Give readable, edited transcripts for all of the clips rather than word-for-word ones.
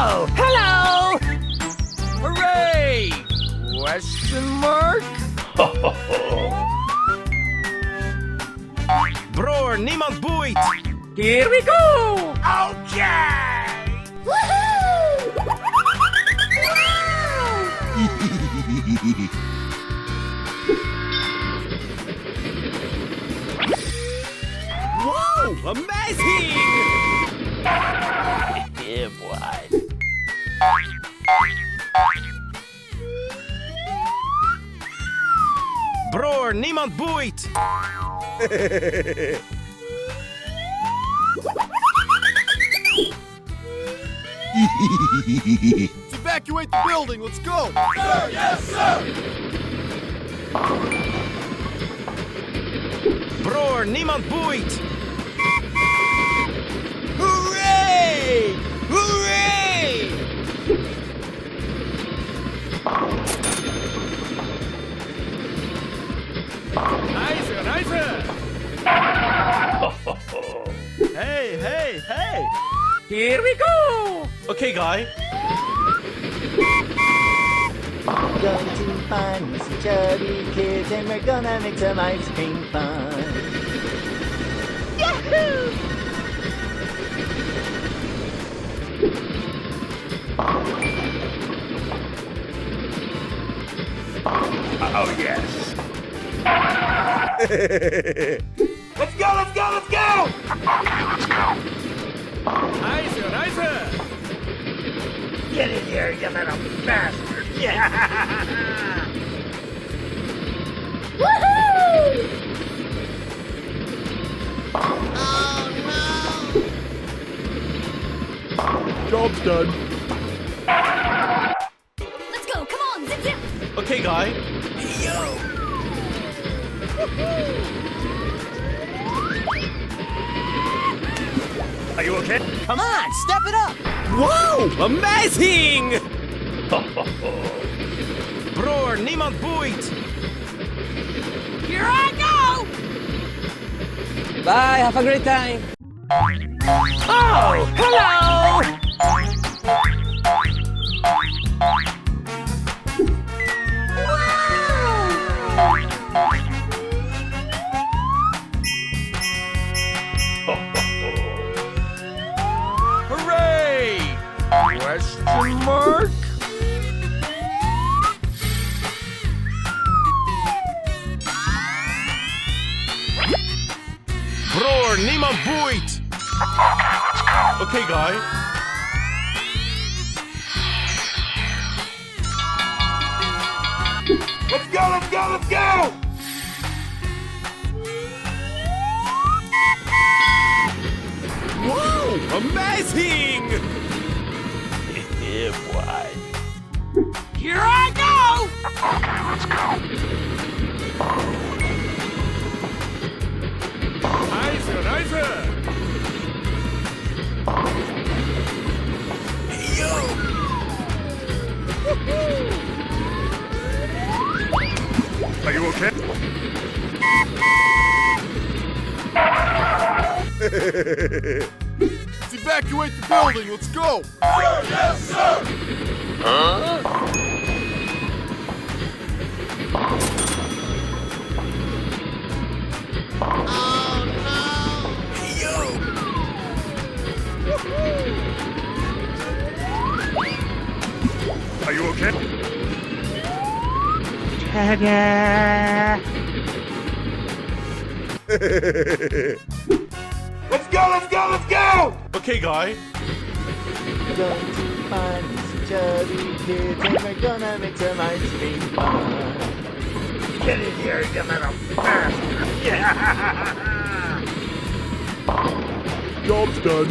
Oh, hello! Hooray! Question mark? Bror, niemand boeit! Here we go! Okay! Wow! Amazing! Yeah, boy. Bror, niemand boeit! Evacuate the building, let's go! Sir, yes, sir! Bror, niemand boeit! Hooray! Hooray! Nice, nice! Hey, hey, hey! Here we go! Okay, guy. Going to find Mr. Chubby Kids and we're gonna make some ice cream fun. Yahoo! Oh, yes. Let's go, let's go, let's go! Nice, nice! Get in here, you little bastard! Yeah! Woohoo! Job's done. Let's go, come on, zip zip! Okay, guy. Are you okay? Come on, step it up! Wow! Amazing! Bror, niemand boeit! Here I go! Bye, have a great time! Oh, hello! Hooray! Question mark? Bror, niemand boeit! Okay, guy. Let's go, let's go, let's go! Wow! Amazing! Yeah, boy. Here I go! Nice, nice! Are you okay? Let's evacuate the building, let's go! Sir, yes, sir! Are you okay? Let's go, let's go, let's go! Okay, guy. Going to find Mr. Chubby Kids and we're gonna make some ice cream fun. Get in here, you little bastard! Yeah! Job's done.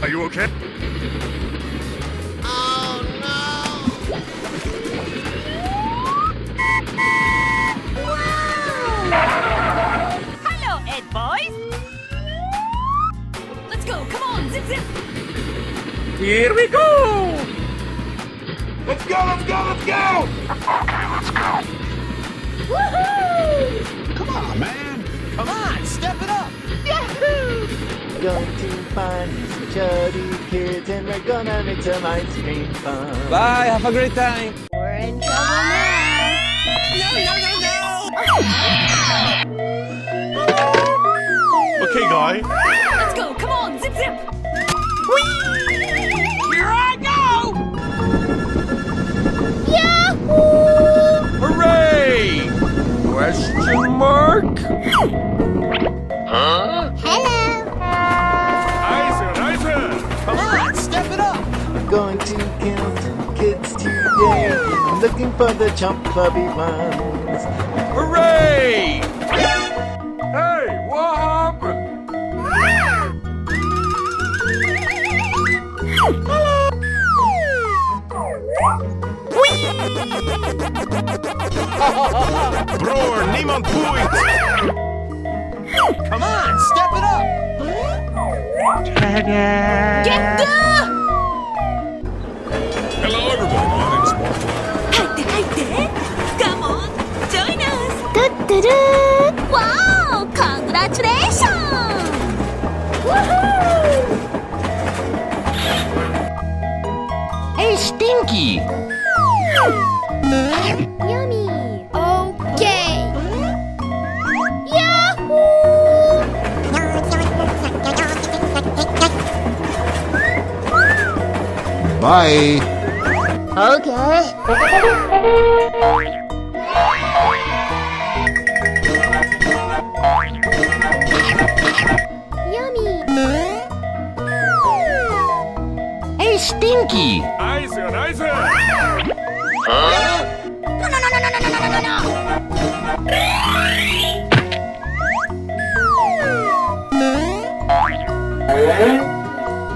Are you okay? Hello, Ed boys! Let's go, come on, zip zip! Here we go! Let's go, let's go, let's go! Woohoo! Come on, man. Come on, step it up! going to find some chubby kids and we're gonna make some ice cream fun. Bye, have a great time. We're in trouble now. Okay, guy. Let's go. Come on, zip zip. Here I go! Yahoo! Hooray! Question mark? Hello. Come on, step it up! I'm going to kill some kids today. I'm looking for the chump clubby ones. Hooray! Hey, what happened? Broer, niemand boeit. Come on, step it up! Get the. Hello, everybody. My name is Mark. Hi, come on, join us. Do. Wow, congratulations. Woohoo! Hey, Stinky! Yummy. Okay. Yahoo! Bye. Okay. Yummy. Hey, Stinky!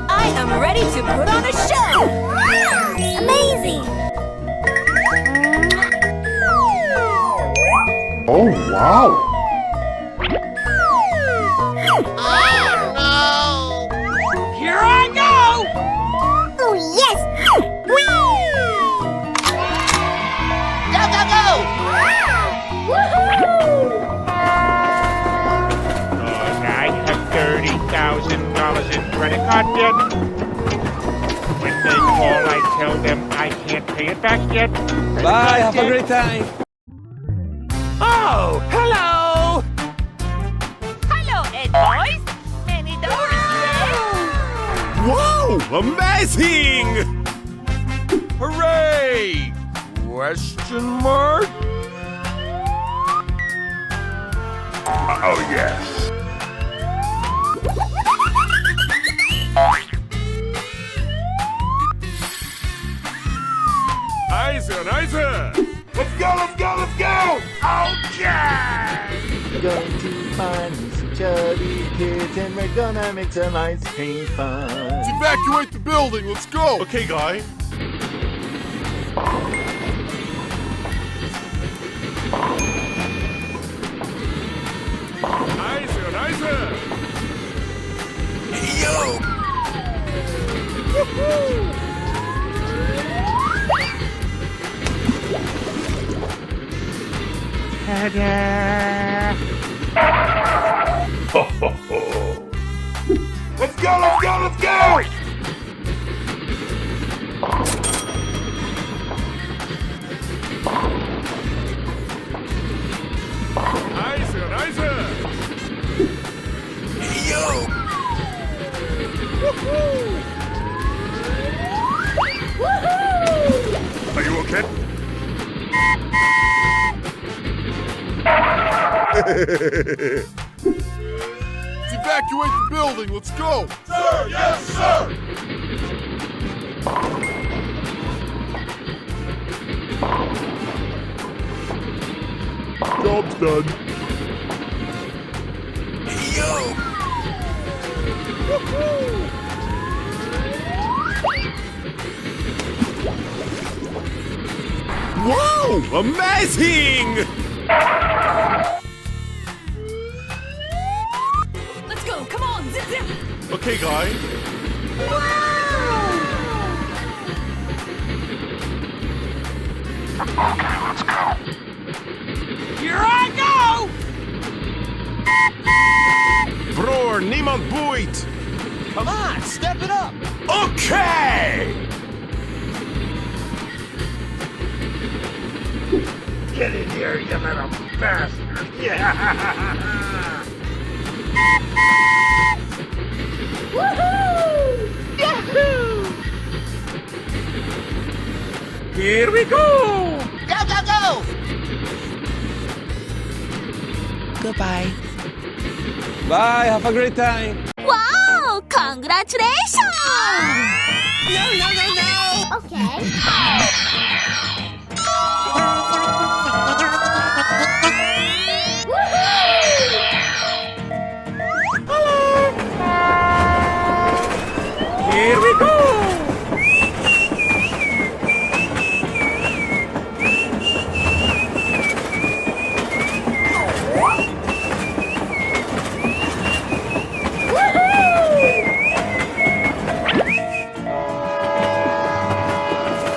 I am ready to put on a show. Amazing. Oh, wow. Here I go! Oh yes. I have $30,000 in credit card debt. When they call, I tell them I can't pay it back yet. Bye, have a great time! Oh, hello. Hello, Ed boys. Many dollars left. Wow, amazing. Hooray! Question mark? Oh, yes. Nice. Let's go. I'm going to find some chubby kids and we're gonna make some ice cream fun. Let's evacuate the building. Let's go. Okay, guy. Nice. Yo! Ta-da! Let's go. Nice. Yo! Are you okay? Let's evacuate the building. Let's go. Sir, yes, sir. Job's done. Yo! Wow, amazing. Let's go. Come on, zip zip. Okay, guy. Here I go! Broer, niemand can't wait! Come on, step it up! Okay! Get in here, you little bastard! Yeah! Woohoo! Yahoo! Here we go! Go, go, go! Goodbye. Bye, have a great time. Wow! Congratulations! No! Okay. Here we go!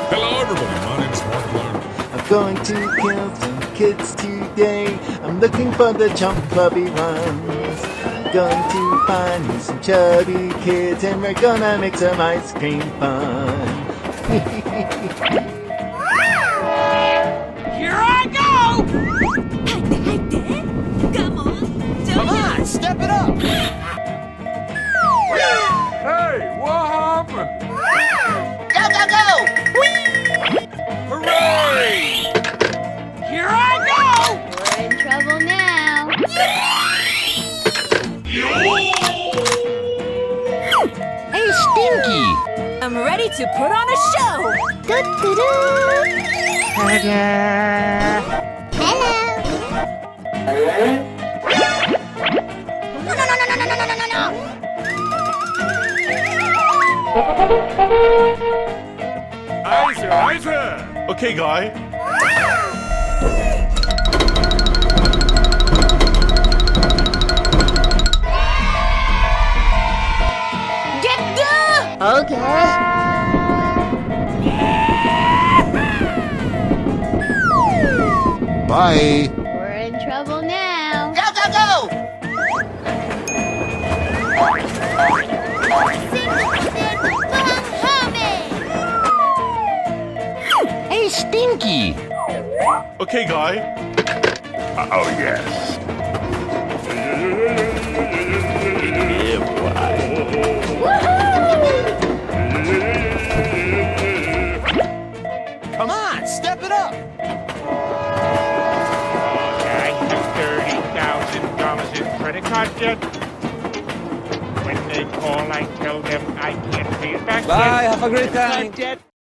Hello, everybody. My name's Mark Lerner. I'm going to kill some kids today. I'm looking for the jump clubby ones. I'm going to find me some chubby kids and we're gonna make some ice cream fun. Here I go! Come on, step it up! Hey, what happened? Go, go, go! Hooray! Here I go! We're in trouble now. Hey, Stinky! I'm ready to put on a show. Eiser! Okay, guy. Get the. Okay. Bye. We're in trouble now. Go, go, go! Hey, Stinky! Okay, guy. Oh, yes. Come on, step it up! I have $30,000 in credit card debt. When they call, I tell them I can't pay it back. Bye, have a great time. Debt.